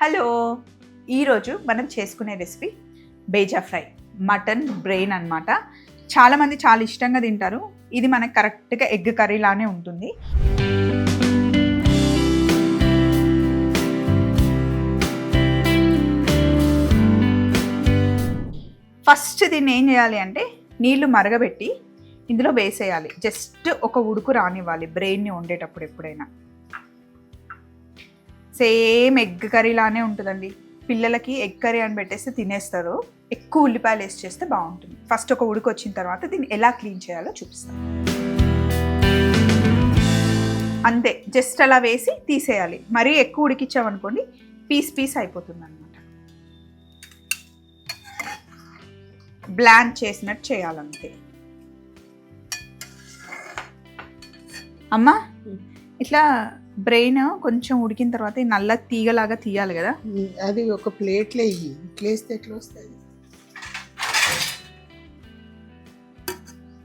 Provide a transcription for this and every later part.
Hello, ఈరోజు మనం చేసుకునే recipe bheja fry, mutton brain అన్నమాట. చాలామంది చాలా ఇష్టంగా తింటారు. ఇది మనకు కరెక్ట్గా ఎగ్ కర్రీ లానే ఉంటుంది. ఫస్ట్ దీన్ని ఏం చేయాలి అంటే నీళ్లు మరగబెట్టి ఇందులో వేసేయాలి. జస్ట్ ఒక ఉడుకు రానివ్వాలి బ్రెయిన్ని వండేటప్పుడు. ఎప్పుడైనా సేమ్ ఎగ్ కర్రీ లానే ఉంటుందండి. పిల్లలకి ఎగ్ కర్రీ అని పెట్టేస్తే తినేస్తారు. ఎక్కువ ఉల్లిపాయలు వేసి చేస్తే బాగుంటుంది. ఫస్ట్ ఒక ఉడుకు వచ్చిన తర్వాత దీన్ని ఎలా క్లీన్ చేయాలో చూపిస్తాను. అంతే, జస్ట్ అలా వేసి తీసేయాలి. మరీ ఎక్కువ ఉడికిచ్చామనుకోండి పీస్ అయిపోతుంది అనమాట. బ్లాంచ్ చేసినట్టు చేయాలంతే. అమ్మా, ఇట్లా బ్రెయిన్ కొంచెం ఉడికిన తర్వాత ఈ నల్ల తీగలాగా తీయాలి కదా, అది ఒక ప్లేట్లో ఇట్లా వేస్తే ఎట్లా వస్తుంది?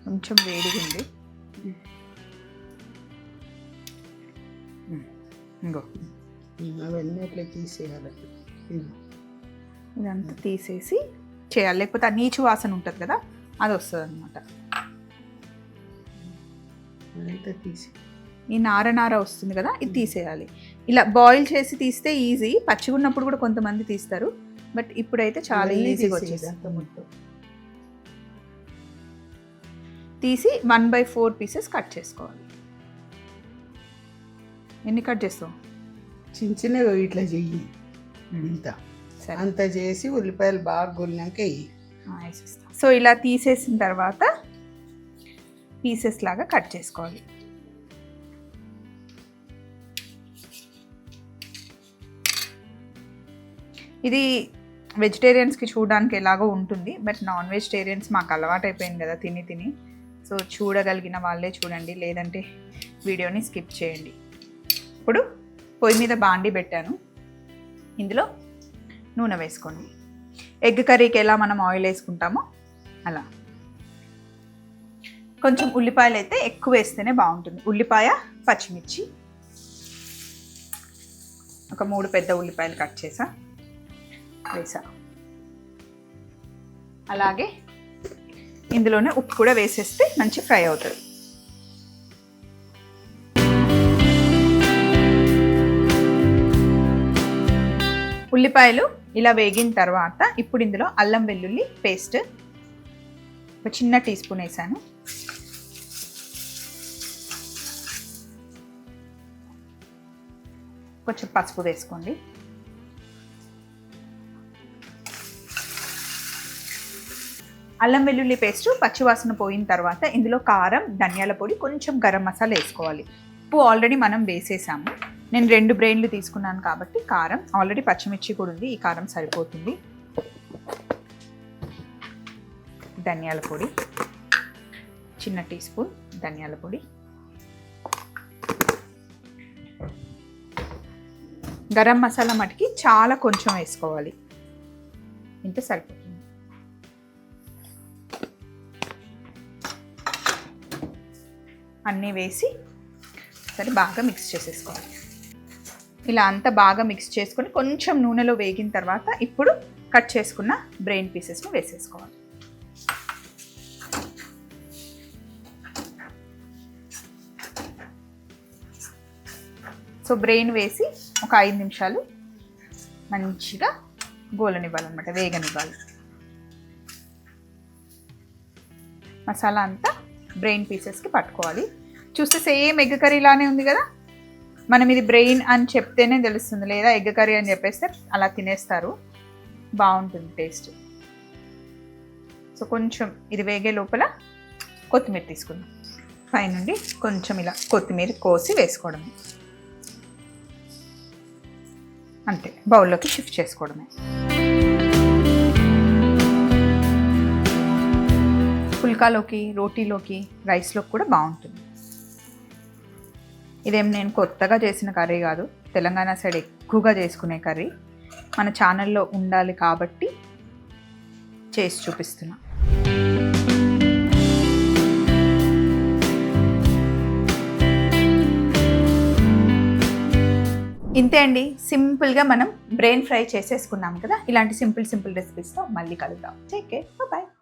కొంచెం వేడిగా ఉంది. ఇంకో అవన్నీ అట్లా తీసేయాలి. ఇదంతా తీసేసి చేయాలి, లేకపోతే ఆ నీచు వాసన ఉంటుంది కదా, అది వస్తుంది అనమాట. అంతా తీసి ఈ నార వస్తుంది కదా, ఇది తీసేయాలి. ఇలా బాయిల్ చేసి తీస్తే ఈజీ. పచ్చిగా ఉన్నప్పుడు కూడా కొంతమంది తీస్తారు, బట్ ఇప్పుడైతే చాలా ఈజీగా వచ్చేది. అంత మొత్తం తీసి 1/4 పీసెస్ కట్ చేసుకోవాలి. ఎన్ని కట్ చేస్తావు? చిన్న చిన్నగా ఇట్లా చెయ్యి. ఇంత సరే, అంత చేసి ఉల్లిపాయలు బాగా గొల్లినాక వేసేస్తాం. సో ఇలా తీసేసిన తర్వాత పీసెస్ లాగా కట్ చేసుకోవాలి. ఇది వెజిటేరియన్స్కి చూడడానికి ఎలాగో ఉంటుంది, బట్ నాన్ వెజిటేరియన్స్ మాకు అలవాటు అయిపోయింది కదా తిని. సో చూడగలిగిన వాళ్ళే చూడండి, లేదంటే వీడియోని స్కిప్ చేయండి. ఇప్పుడు పొయ్యి మీద బాండి పెట్టాను. ఇందులో నూనె వేసుకోండి. ఎగ్ కర్రీకి ఎలా మనం ఆయిల్ వేసుకుంటామో అలా. కొంచెం ఉల్లిపాయలు అయితే ఎక్కువ వేస్తేనే బాగుంటుంది. ఉల్లిపాయ, పచ్చిమిర్చి, ఒక 3 పెద్ద ఉల్లిపాయలు కట్ వేసా. అలాగే ఇందులోనే ఉప్పు కూడా వేసేస్తే మంచి ఫ్రై అవుతుంది. ఉల్లిపాయలు ఇలా వేగిన తర్వాత ఇప్పుడు ఇందులో అల్లం వెల్లుల్లి పేస్ట్ ఒక చిన్న టీ స్పూన్ వేసాను. కొంచెం పసుపు వేసుకోండి. అల్లం వెల్లుల్లి పేస్ట్ పచ్చివాసన పోయిన తర్వాత ఇందులో కారం, ధనియాల పొడి, కొంచెం గరం మసాలా వేసుకోవాలి. ఉప్పు ఆల్రెడీ మనం వేసేసాము. నేను 2 బ్రెయిన్లు తీసుకున్నాను కాబట్టి కారం, ఆల్రెడీ పచ్చిమిర్చి కూడా ఉంది, ఈ కారం సరిపోతుంది. ధనియాల పొడి, చిన్న టీ స్పూన్ ధనియాల పొడి, గరం మసాలా మటుకి చాలా కొంచెం వేసుకోవాలి, ఇంత సరిపోతుంది. అన్నీ వేసి సరే బాగా మిక్స్ చేసేసుకోవాలి. ఇలా అంతా బాగా మిక్స్ చేసుకొని కొంచెం నూనెలో వేగిన తర్వాత ఇప్పుడు కట్ చేసుకున్న బ్రెయిన్ పీసెస్ను వేసేసుకోవాలి. సో బ్రెయిన్ వేసి ఒక 5 నిమిషాలు మంచిగా గోలనివ్వాలన్నమాట, వేగనివ్వాలి. మసాలా అంతా బ్రెయిన్ పీసెస్కి పట్టుకోవాలి. చూస్తే సేమ్ ఎగ్ కర్రీ లానే ఉంది కదా. మనం ఇది బ్రెయిన్ అని చెప్తేనే తెలుస్తుంది, లేదా ఎగ్ కర్రీ అని చెప్పేస్తే అలా తినేస్తారు. బాగుంటుంది టేస్ట్. సో కొంచెం ఇది వేగే లోపల కొత్తిమీర తీసుకుందాం. పైనుండి కొంచెం ఇలా కొత్తిమీర కోసి వేసుకోవడమే, అంతే. బౌల్లోకి షిఫ్ట్ చేసుకోవడమే. పుల్కాలోకి, రోటీలోకి, రైస్లోకి కూడా బాగుంటుంది. ఇదేం నేను కొత్తగా చేసిన కర్రీ కాదు, తెలంగాణ సైడ్ ఎక్కువగా చేసుకునే కర్రీ. మన ఛానల్లో ఉండాలి కాబట్టి చేసి చూపిస్తున్నా. ఇంతే అండి, సింపుల్గా మనం బ్రెయిన్ ఫ్రై చేసేసుకున్నాం కదా. ఇలాంటి సింపుల్ రెసిపీస్తో మళ్ళీ కలుద్దాం. Take care, bye.